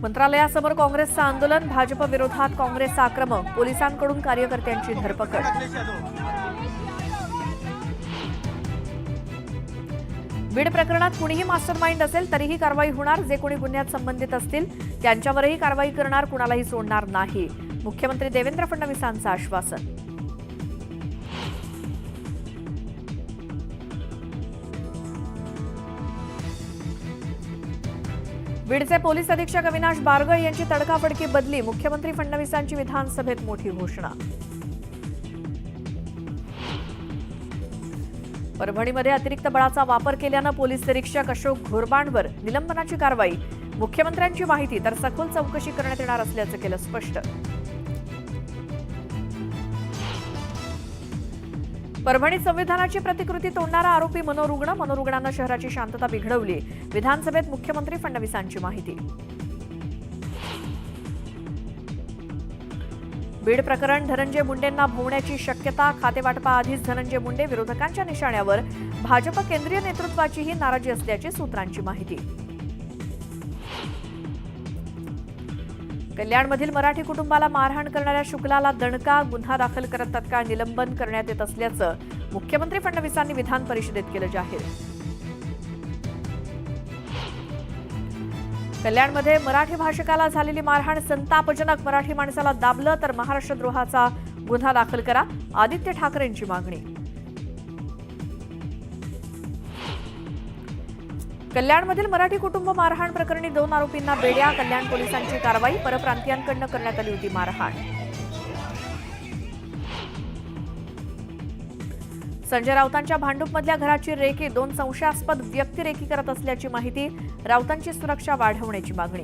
मंत्रालयासमोर काँग्रेसचं आंदोलन, भाजप विरोधात काँग्रेस आक्रमक, पोलिसांकडून कार्यकर्त्यांची धरपकड. बीड प्रकरणात कुणीही मास्टरमाइंड असेल तरीही कारवाई होणार, जे कोणी गुन्ह्यात संबंधित असतील त्यांच्यावरही कारवाई करणार, कुणालाही सोडणार नाही, मुख्यमंत्री देवेंद्र फडणवीसांचं आश्वासन. बीडचे पोलीस अधीक्षक अविनाश बारगळ यांची तडकाफडकी बदली, मुख्यमंत्री फडणवीसांची विधानसभेत मोठी घोषणा. परभणीमध्ये अतिरिक्त बळाचा वापर केल्यानं पोलीस निरीक्षक अशोक घोरबांडवर निलंबनाची कारवाई, मुख्यमंत्र्यांची माहिती तर सखोल चौकशी करण्यात येणार असल्याचं केलं स्पष्ट. परभणीत संविधानाची प्रतिकृती तोडणारा आरोपी मनोरुग्णानं शहराची शांतता बिघडवली, विधानसभेत मुख्यमंत्री फडणवीसांची माहिती. बीड प्रकरण, धनंजय मुंडेंना भोवण्याची शक्यता, खातेवाटपाआधीच धनंजय मुंडे विरोधकांच्या निशाण्यावर, भाजप केंद्रीय नेतृत्वाचीही नाराजी असल्याची सूत्रांची माहिती. कल्याणमधील मराठी कुटुंबाला मारहाण करणाऱ्या शुक्लाला दणका, गुन्हा दाखल करत तत्काळ निलंबन करण्यात येत असल्याचं मुख्यमंत्री फडणवीसांनी विधान परिषदेत केलं जाहीर. कल्याणमध्ये मराठी भाषिकाला झालेली मारहाण संतापजनक, मराठी माणसाला दाबलं तर महाराष्ट्रद्रोहाचा गुन्हा दाखल करा, आदित्य ठाकरेंची मागणी. कल्याणमधील मराठी कुटुंब मारहाण प्रकरणी 2 आरोपींना बेड्या, कल्याण पोलिसांची कारवाई, परप्रांतीयांकडून करण्यात आली होती मारहाण. संजय राऊतांच्या भांडूपमधल्या घराची रेकी, 2 संशयास्पद व्यक्ती रेकी करत असल्याची माहिती, राऊतांची सुरक्षा वाढवण्याची मागणी.